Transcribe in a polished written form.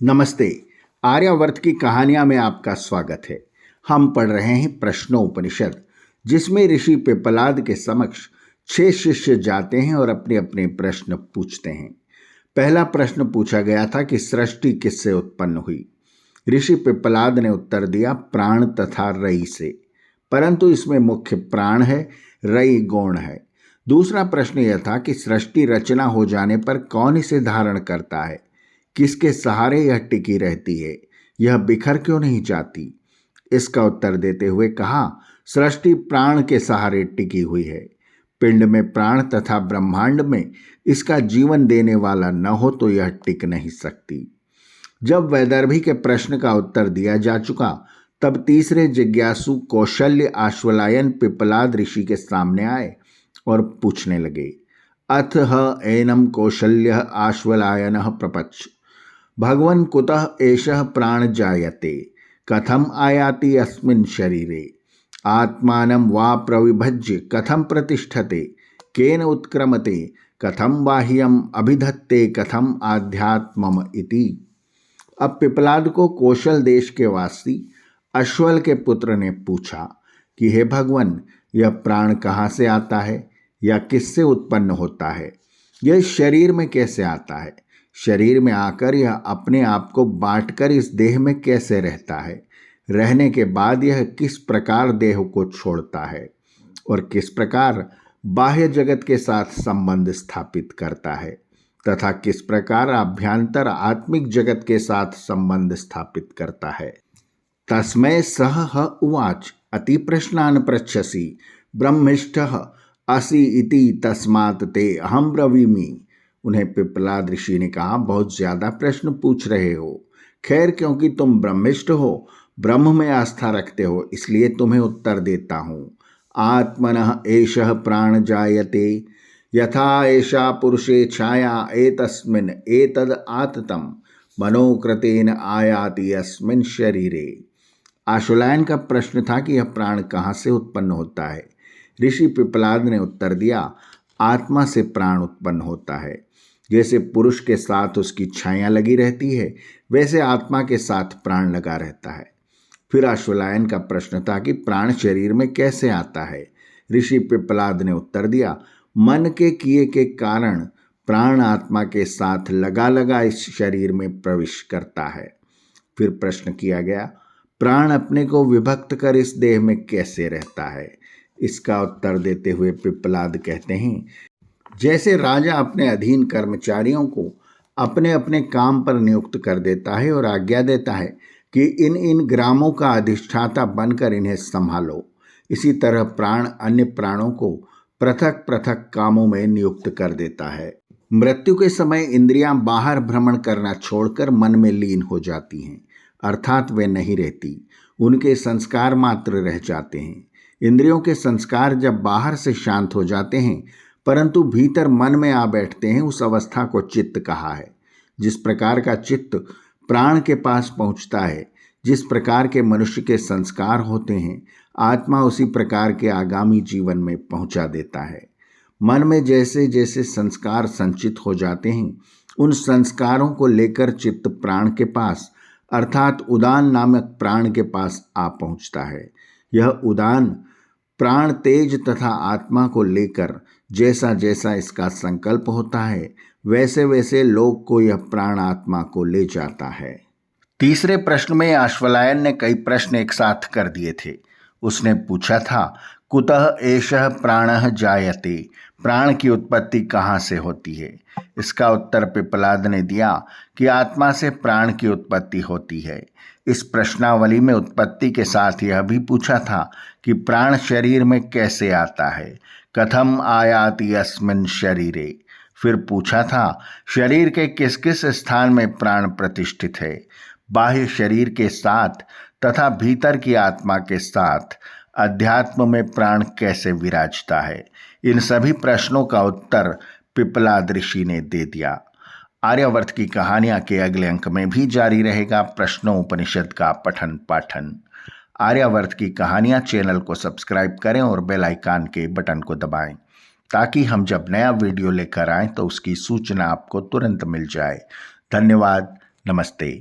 नमस्ते। आर्यावर्त की कहानियां में आपका स्वागत है। हम पढ़ रहे हैं प्रश्नोपनिषद, जिसमें ऋषि पिप्पलाद के समक्ष 6 शिष्य जाते हैं और अपने अपने प्रश्न पूछते हैं। पहला प्रश्न पूछा गया था कि सृष्टि किससे उत्पन्न हुई। ऋषि पिप्पलाद ने उत्तर दिया, प्राण तथा रई से, परंतु इसमें मुख्य प्राण है, रई गौण है। दूसरा प्रश्न यह था कि सृष्टि रचना हो जाने पर कौन इसे धारण करता है, किसके सहारे यह टिकी रहती है, यह बिखर क्यों नहीं जाती। इसका उत्तर देते हुए कहा, सृष्टि प्राण के सहारे टिकी हुई है। पिंड में प्राण तथा ब्रह्मांड में इसका जीवन देने वाला न हो तो यह टिक नहीं सकती। जब वैदर्भी के प्रश्न का उत्तर दिया जा चुका, तब तीसरे जिज्ञासु कौशल्य आश्वलायन पिप्पलाद ऋषि के सामने आए और पूछने लगे। अथ एनम कौशल्य आश्वलायन प्रपच्छ, भगवन् कुतः एषः प्राण जायते, कथम आयाति अस्मिन् शरीरे, आत्मानं वा प्रविभज्य कथम प्रतिष्ठते, केन उत्क्रमते, कथम बाह्यम अभिधत्ते, कथम आध्यात्मम इति। अब पिप्पलाद को कौशल देश के वासी अश्वल के पुत्र ने पूछा कि हे भगवान, यह प्राण कहाँ से आता है या किससे उत्पन्न होता है, यह शरीर में कैसे आता है, शरीर में आकर यह अपने आप को बांटकर इस देह में कैसे रहता है, रहने के बाद यह किस प्रकार देह को छोड़ता है और किस प्रकार बाह्य जगत के साथ संबंध स्थापित करता है तथा किस प्रकार अभ्यंतर आत्मिक जगत के साथ संबंध स्थापित करता है। तस्मै सः उवाच, अति प्रश्नान् पृच्छसि, ब्रह्मिष्ठः असि इति तस्मात् ते अहं ब्रवीमि। उन्हें पिप्पलाद ऋषि ने कहा, बहुत ज्यादा प्रश्न पूछ रहे हो। खैर, क्योंकि तुम ब्रह्मिष्ठ हो, ब्रह्म में आस्था रखते हो, इसलिए तुम्हें उत्तर देता हूँ। आत्मनः एषः प्राण जायते, यथा एषा पुरुषे छाया एतस्मिन् एतद् आततं, मनोकृतेन आयाति अस्मिन् शरीरे। आश्वलायन का प्रश्न था कि यह प्राण कहाँ से उत्पन्न होता है। ऋषि पिप्पलाद ने उत्तर दिया, आत्मा से प्राण उत्पन्न होता है। जैसे पुरुष के साथ उसकी छाया लगी रहती है, वैसे आत्मा के साथ प्राण लगा रहता है। फिर अश्वलायन का प्रश्न था कि प्राण शरीर में कैसे आता है। ऋषि पिप्पलाद ने उत्तर दिया, मन के किए के कारण प्राण आत्मा के साथ लगा लगा इस शरीर में प्रवेश करता है। फिर प्रश्न किया गया, प्राण अपने को विभक्त कर इस देह में कैसे रहता है। इसका उत्तर देते हुए पिप्पलाद कहते हैं, जैसे राजा अपने अधीन कर्मचारियों को अपने अपने काम पर नियुक्त कर देता है और आज्ञा देता है कि इन इन ग्रामों का अधिष्ठाता बनकर इन्हें संभालो, इसी तरह प्राण अन्य प्राणों को पृथक पृथक कामों में नियुक्त कर देता है। मृत्यु के समय इंद्रियां बाहर भ्रमण करना छोड़कर मन में लीन हो जाती हैं, अर्थात वे नहीं रहती, उनके संस्कार मात्र रह जाते हैं। इंद्रियों के संस्कार जब बाहर से शांत हो जाते हैं परंतु भीतर मन में आ बैठते हैं, उस अवस्था को चित्त कहा है। जिस प्रकार का चित्त प्राण के पास पहुंचता है, जिस प्रकार के मनुष्य के संस्कार होते हैं, आत्मा उसी प्रकार के आगामी जीवन में पहुंचा देता है। मन में जैसे जैसे संस्कार संचित हो जाते हैं, उन संस्कारों को लेकर चित्त प्राण के पास अर्थात उदान नामक प्राण के पास आ पहुंचता है। यह उदान प्राण तेज तथा आत्मा को लेकर जैसा जैसा इसका संकल्प होता है, वैसे वैसे लोक को यह प्राण आत्मा को ले जाता है। तीसरे प्रश्न में आश्वलायन ने कई प्रश्न एक साथ कर दिए थे। उसने पूछा था, कुतः एषः प्राणः जायते, प्राण की उत्पत्ति कहाँ से होती है। इसका उत्तर पिप्पलाद ने दिया कि आत्मा से प्राण की उत्पत्ति होती है। इस प्रश्नावली में उत्पत्ति के साथ यह भी पूछा था कि प्राण शरीर में कैसे आता है, कथम आयाति अस्मिन् शरीरे। फिर पूछा था, शरीर के किस किस स्थान में प्राण प्रतिष्ठित है, बाह्य शरीर के साथ तथा भीतर की आत्मा के साथ अध्यात्म में प्राण कैसे विराजता है। इन सभी प्रश्नों का उत्तर पिप्पलाद ऋषि ने दे दिया। आर्यावर्त की कहानियां के अगले अंक में भी जारी रहेगा प्रश्नोपनिषद का पठन पाठन। आर्यावर्त की कहानियां चैनल को सब्सक्राइब करें और बेल आइकन के बटन को दबाएं, ताकि हम जब नया वीडियो लेकर आएं तो उसकी सूचना आपको तुरंत मिल जाए। धन्यवाद। नमस्ते।